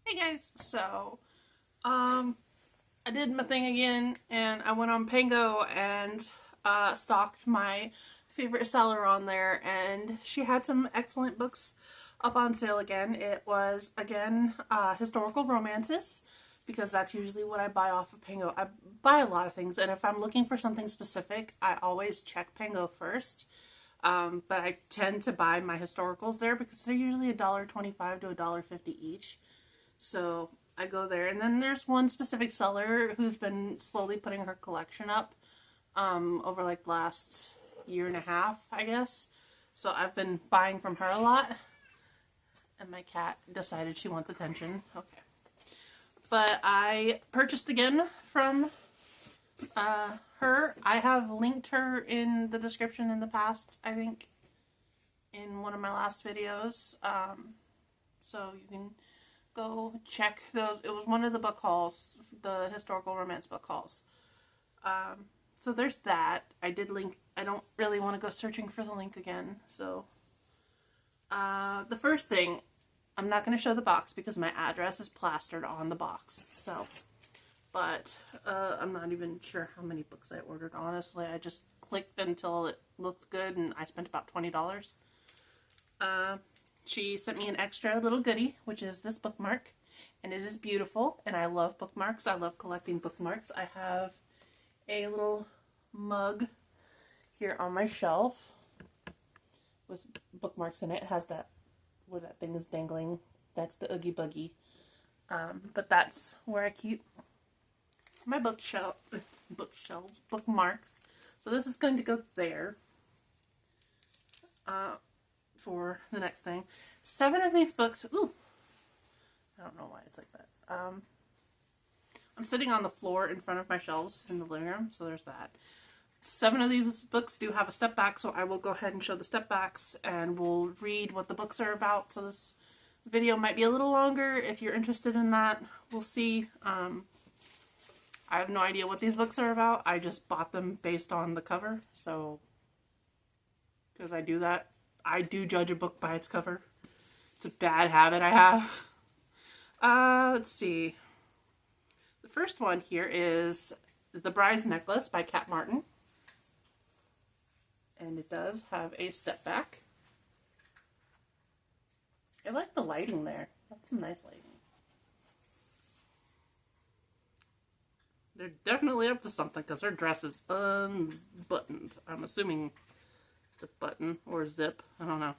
Hey guys, I did my thing again and I went on Pango and stalked my favorite seller on there, and she had some excellent books up on sale again. It was again historical romances, because that's usually what I buy off of Pango. I buy a lot of things, and if I'm looking for something specific, I always check Pango first. But I tend to buy my historicals there because they're usually $1.25 to $1.50 each. So I go there, and then there's one specific seller who's been slowly putting her collection up over like the last year and a half, I guess. So I've been buying from her a lot, and my cat decided she wants attention. Okay, but I purchased again from her. I have linked her in the description in the past, I think, in one of my last videos. So you can go check those. It was one of the book hauls, the historical romance book hauls. So there's that. I did link. I don't really want to go searching for the link again. So the first thing, I'm not going to show the box because my address is plastered on the box. So, but I'm not even sure how many books I ordered. Honestly, I just clicked until it looked good, and I spent about $20. She sent me an extra little goodie, which is this bookmark, and it is beautiful, and I love bookmarks. I love collecting bookmarks. I have a little mug here on my shelf with bookmarks in it. It has that, where that thing is dangling next to Oogie Boogie. But that's where I keep my bookmarks. So this is going to go there. For the next thing. 7 of these books. Ooh, I don't know why it's like that. I'm sitting on the floor in front of my shelves in the living room, so there's that. 7 of these books do have a step back, so I will go ahead and show the step backs, and we'll read what the books are about. So this video might be a little longer if you're interested in that. We'll see. I have no idea what these books are about. I just bought them based on the cover, so because I do that. I do judge a book by its cover. It's a bad habit I have. Let's see. The first one here is The Bride's Necklace by Kat Martin. And it does have a step back. I like the lighting there. That's some nice lighting. They're definitely up to something because her dress is unbuttoned. I'm assuming it's a button or zip. I don't know.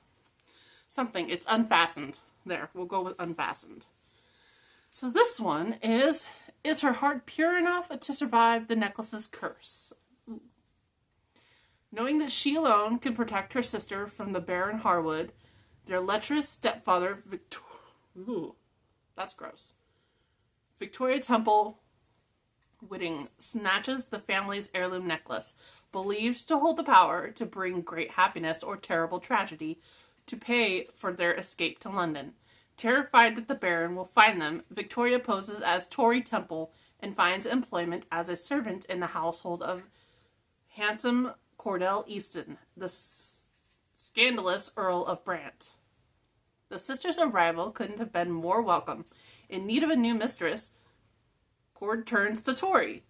Something. It's unfastened. There. We'll go with unfastened. So this one is her heart pure enough to survive the necklace's curse? Ooh. Knowing that she alone can protect her sister from the Baron Harwood, their lecherous stepfather, Ooh, that's gross. Victoria Temple Whitting snatches the family's heirloom necklace, believed to hold the power to bring great happiness or terrible tragedy, to pay for their escape to London. Terrified that the Baron will find them, Victoria poses as Tori Temple and finds employment as a servant in the household of handsome Cordell Easton, the scandalous Earl of Brant. The sisters' arrival couldn't have been more welcome. In need of a new mistress, Cord turns to Tori,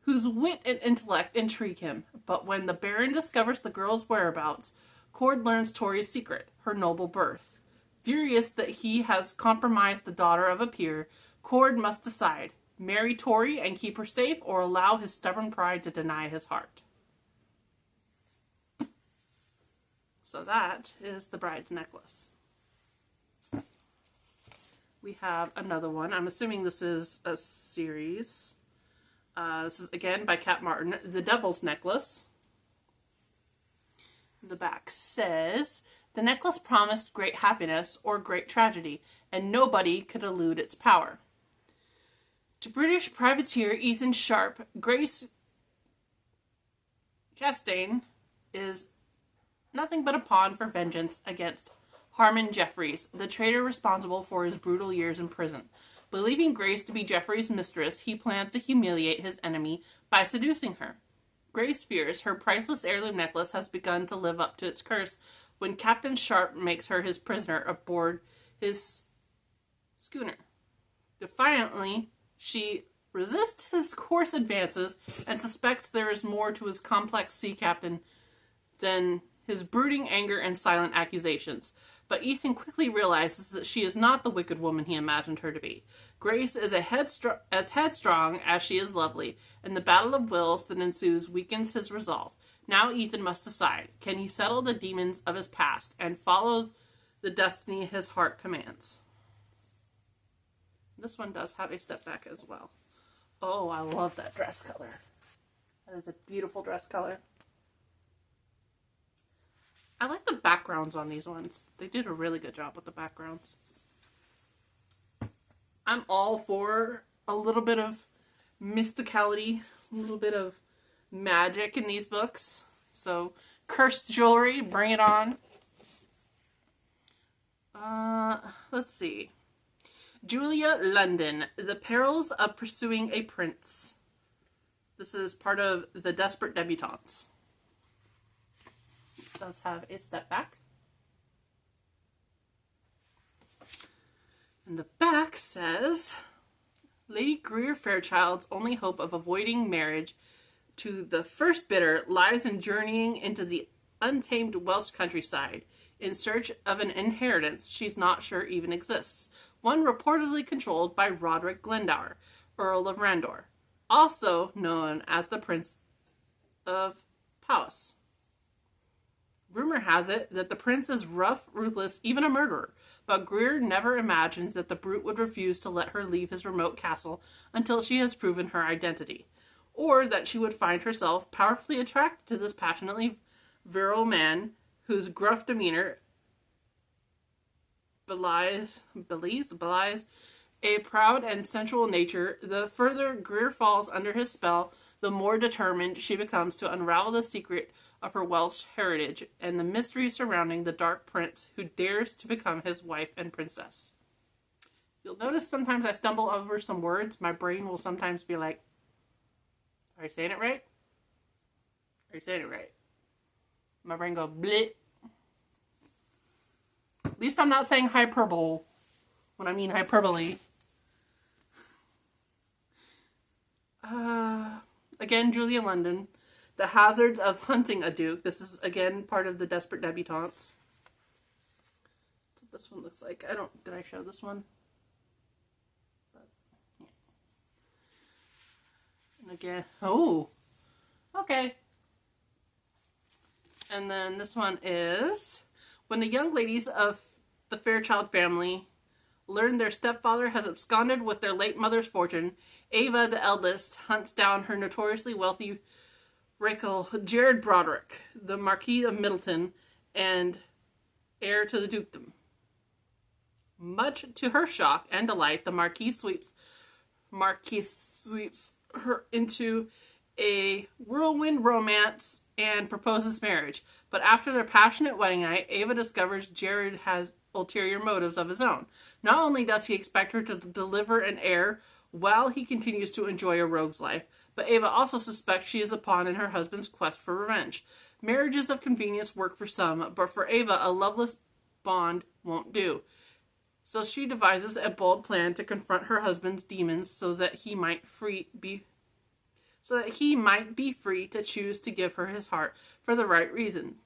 whose wit and intellect intrigue him. But when the Baron discovers the girl's whereabouts, Cord learns Tori's secret, her noble birth. Furious that he has compromised the daughter of a peer, Cord must decide, marry Tori and keep her safe, or allow his stubborn pride to deny his heart. So that is The Bride's Necklace. We have another one. I'm assuming this is a series. This is, again, by Kat Martin. The Devil's Necklace. The back says, the necklace promised great happiness or great tragedy, and nobody could elude its power. To British privateer Ethan Sharp, Grace Chastain is nothing but a pawn for vengeance against Harmon Jeffries, the traitor responsible for his brutal years in prison. Believing Grace to be Jeffries' mistress, he plans to humiliate his enemy by seducing her. Grace fears her priceless heirloom necklace has begun to live up to its curse when Captain Sharp makes her his prisoner aboard his schooner. Defiantly, she resists his coarse advances and suspects there is more to his complex sea captain than his brooding anger and silent accusations. But Ethan quickly realizes that she is not the wicked woman he imagined her to be. Grace is as headstrong as she is lovely, and the battle of wills that ensues weakens his resolve. Now Ethan must decide. Can he settle the demons of his past and follow the destiny his heart commands? This one does have a step back as well. Oh, I love that dress color. That is a beautiful dress color. I like the backgrounds on these ones. They did a really good job with the backgrounds. I'm all for a little bit of mysticality, a little bit of magic in these books. So, cursed jewelry, bring it on. Let's see. Julia London, The Perils of Pursuing a Prince. This is part of The Desperate Debutantes. It does have a step back. And the back says, Lady Greer Fairchild's only hope of avoiding marriage to the first bidder lies in journeying into the untamed Welsh countryside in search of an inheritance she's not sure even exists, one reportedly controlled by Roderick Glendower, Earl of Randor, also known as the Prince of Powys. Rumor has it that the prince is rough, ruthless, even a murderer, but Greer never imagined that the brute would refuse to let her leave his remote castle until she has proven her identity, or that she would find herself powerfully attracted to this passionately virile man whose gruff demeanor belies a proud and sensual nature. The further Greer falls under his spell, the more determined she becomes to unravel the secret of her Welsh heritage and the mystery surrounding the dark prince who dares to become his wife and princess. You'll notice sometimes I stumble over some words. My brain will sometimes be like, are you saying it right? Are you saying it right? My brain go bleh. At least I'm not saying hyperbole when I mean hyperbole. Again, Julia London. The Hazards of Hunting a Duke. This is, again, part of the Desperate Debutantes. That's what this one looks like. Did I show this one? But, yeah. And again, okay. And then this one is, when the young ladies of the Fairchild family learn their stepfather has absconded with their late mother's fortune, Ava, the eldest, hunts down her notoriously wealthy Rakel Jared Broderick, the Marquis of Middleton, and heir to the dukedom. Much to her shock and delight, the Marquis sweeps her into a whirlwind romance and proposes marriage. But after their passionate wedding night, Ava discovers Jared has ulterior motives of his own. Not only does he expect her to deliver an heir while he continues to enjoy a rogue's life, but Ava also suspects she is a pawn in her husband's quest for revenge. Marriages of convenience work for some, but for Ava, a loveless bond won't do. So she devises a bold plan to confront her husband's demons so that he might be free to choose to give her his heart for the right reason,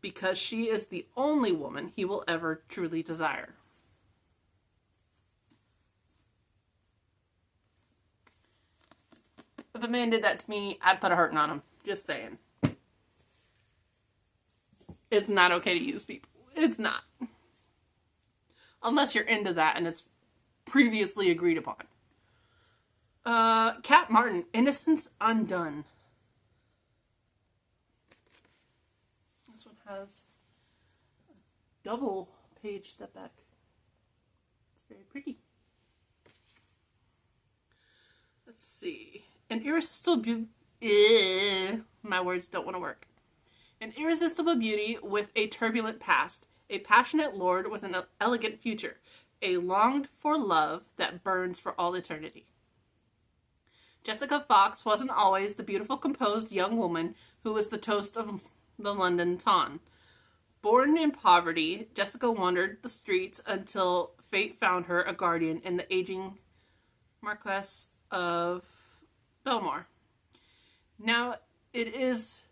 because she is the only woman he will ever truly desire. If a man did that to me, I'd put a hurting on him. Just saying. It's not okay to use people. It's not. Unless you're into that and it's previously agreed upon. Cat Martin, Innocence Undone. This one has a double page step back. It's very pretty. Let's see. An irresistible beauty. My words don't want to work. An irresistible beauty with a turbulent past. A passionate lord with an elegant future. A longed for love that burns for all eternity. Jessica Fox wasn't always the beautiful, composed young woman who was the toast of the London ton. Born in poverty, Jessica wandered the streets until fate found her a guardian in the aging Marquess of Belmore. Now it is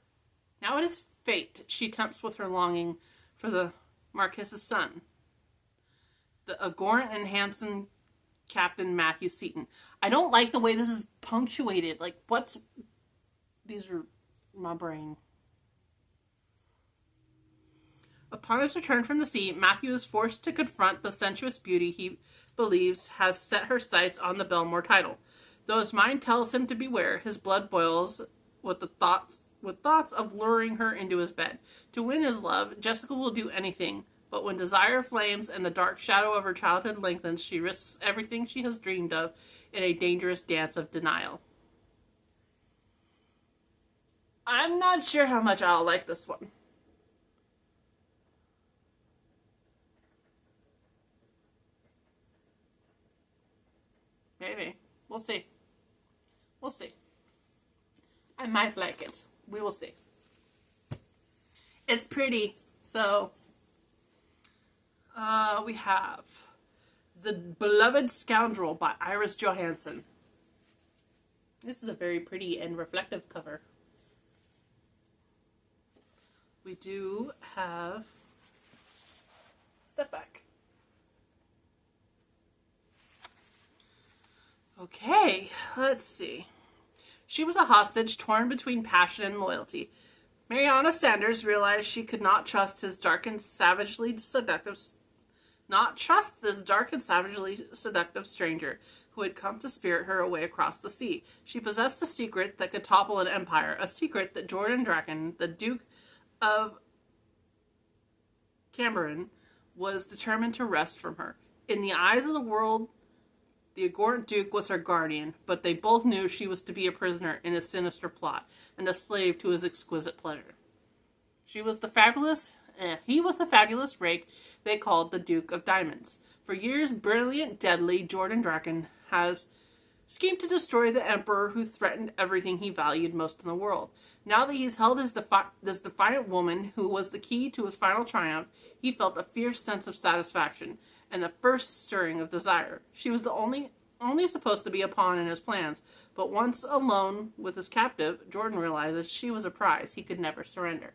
fate she tempts with her longing for the Marquess's son, the Agorant and Hampson Captain Matthew Seaton. I don't like the way this is punctuated. Like, these are my brain. Upon his return from the sea, Matthew is forced to confront the sensuous beauty he believes has set her sights on the Belmore title. Though his mind tells him to beware, his blood boils with thoughts of luring her into his bed. To win his love, Jessica will do anything, but when desire flames and the dark shadow of her childhood lengthens, she risks everything she has dreamed of in a dangerous dance of denial. I'm not sure how much I'll like this one. Maybe. We'll see. We'll see. I might like it. We will see. It's pretty. So, we have The Beloved Scoundrel by Iris Johansen. This is a very pretty and reflective cover. We do have... Step back. Okay, let's see. She was a hostage torn between passion and loyalty. Mariana Sanders realized she could not trust this dark and savagely seductive stranger who had come to spirit her away across the sea. She possessed a secret that could topple an empire, a secret that Jordan Draken, the Duke of Cameron, was determined to wrest from her. In the eyes of the world, the Agorant Duke was her guardian, but they both knew she was to be a prisoner in his sinister plot, and a slave to his exquisite pleasure. He was the fabulous rake they called the Duke of Diamonds. For years, brilliant, deadly Jordan Draken has schemed to destroy the emperor who threatened everything he valued most in the world. Now that he's held this defiant woman who was the key to his final triumph, he felt a fierce sense of satisfaction and the first stirring of desire. She was the only supposed to be a pawn in his plans, but once alone with his captive, Jordan realizes she was a prize he could never surrender.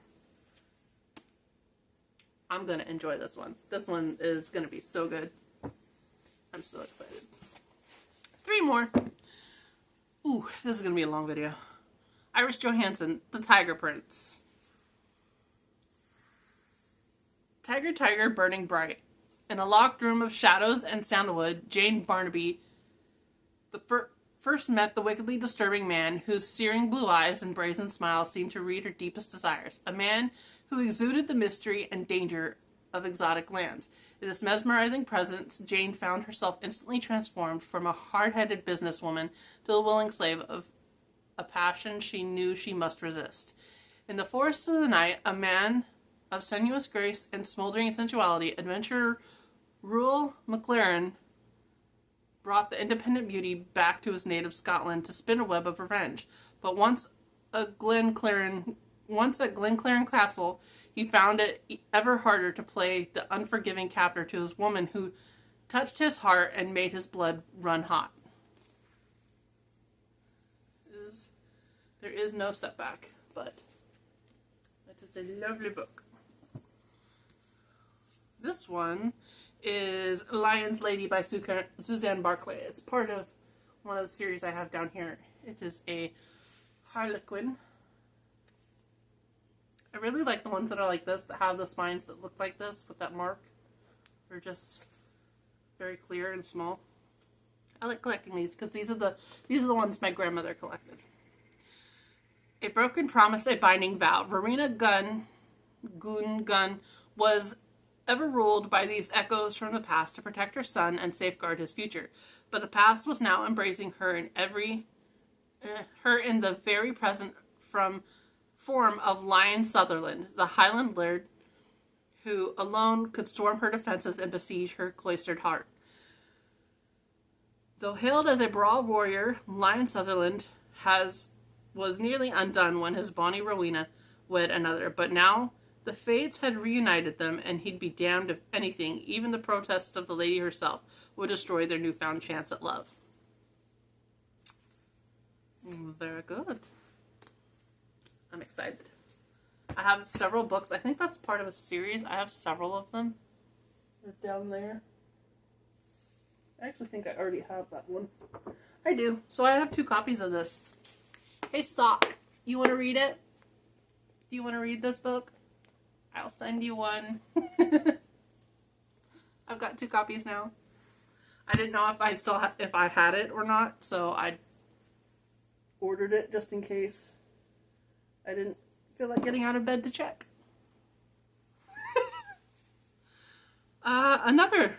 I'm going to enjoy this one. This one is going to be so good. I'm so excited. 3 more. Ooh, this is going to be a long video. Iris Johansen, The Tiger Prince. Tiger, tiger, burning bright. In a locked room of shadows and sandalwood, Jane Barnaby first met the wickedly disturbing man whose searing blue eyes and brazen smile seemed to read her deepest desires. A man who exuded the mystery and danger of exotic lands. In this mesmerizing presence, Jane found herself instantly transformed from a hard-headed businesswoman to a willing slave of a passion she knew she must resist. In the forests of the night, a man of sinuous grace and smoldering sensuality, adventurer Ruel McLaren brought the independent beauty back to his native Scotland to spin a web of revenge. But once at Glenclaren Castle, he found it ever harder to play the unforgiving captor to his woman who touched his heart and made his blood run hot. There is no step back, but it is a lovely book. This one is Lion's Lady by Suzanne Barclay. It's part of one of the series I have down here. It is a Harlequin. I really like the ones that are like this, that have the spines that look like this with that mark. They're just very clear and small. I like collecting these because these are the ones my grandmother collected. A broken promise, a binding vow. Verena Gunn was ever ruled by these echoes from the past to protect her son and safeguard his future. But the past was now embracing her in the very present form of Lyon Sutherland, the Highland laird who alone could storm her defenses and besiege her cloistered heart. Though hailed as a broad warrior, Lyon Sutherland was nearly undone when his bonny Rowena wed another, but now the fates had reunited them, and he'd be damned if anything, even the protests of the lady herself, would destroy their newfound chance at love. Very good. I'm excited. I have several books. I think that's part of a series. I have several of them. They're down there. I actually think I already have that one. I do. So I have 2 copies of this. Hey, Sock, you want to read it? Do you want to read this book? I'll send you one. I've got 2 copies now. I didn't know if I had it or not, so I ordered it just in case I didn't feel like getting out of bed to check. Another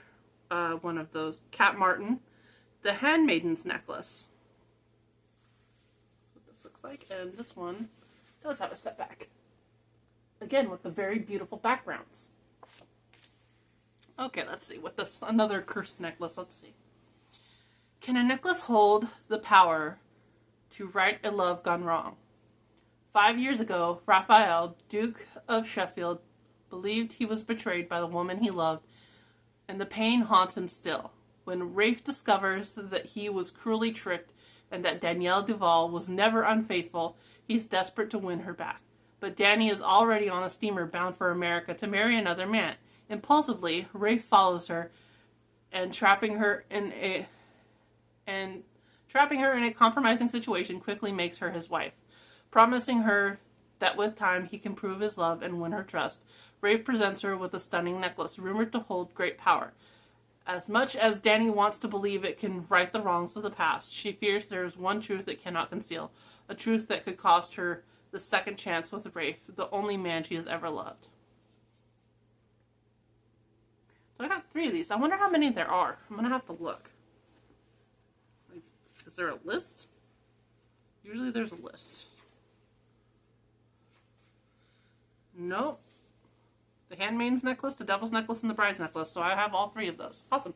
one of those, Cat Martin, The Handmaiden's Necklace. That's what this looks like, and this one does have a step back. Again, with the very beautiful backgrounds. Okay, let's see. With this, another cursed necklace, let's see. Can a necklace hold the power to right a love gone wrong? 5 years ago, Raphael, Duke of Sheffield, believed he was betrayed by the woman he loved, and the pain haunts him still. When Rafe discovers that he was cruelly tricked and that Danielle Duval was never unfaithful, he's desperate to win her back. But Danny is already on a steamer bound for America to marry another man. Impulsively, Rafe follows her and trapping her in a compromising situation quickly makes her his wife. Promising her that with time he can prove his love and win her trust, Rafe presents her with a stunning necklace rumored to hold great power. As much as Danny wants to believe it can right the wrongs of the past, she fears there is one truth it cannot conceal, a truth that could cost her the second chance with Rafe, the only man she has ever loved. So I got 3 of these. I wonder how many there are. I'm going to have to look. Is there a list? Usually there's a list. Nope. The Handmaid's Necklace, the Devil's Necklace, and the Bride's Necklace. So I have all 3 of those. Awesome.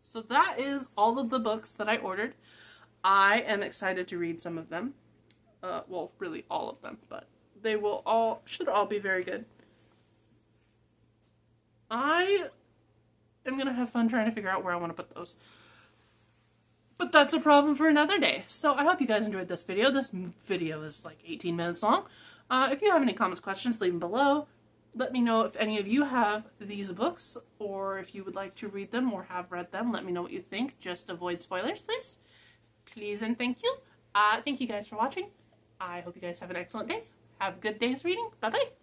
So that is all of the books that I ordered. I am excited to read some of them. Well, really all of them, but they should all be very good. I am going to have fun trying to figure out where I want to put those. But that's a problem for another day. So I hope you guys enjoyed this video. This video is like 18 minutes long. If you have any comments, questions, leave them below. Let me know if any of you have these books or if you would like to read them or have read them. Let me know what you think. Just avoid spoilers, please. Please and thank you. Thank you guys for watching. I hope you guys have an excellent day. Have a good day's reading. Bye-bye.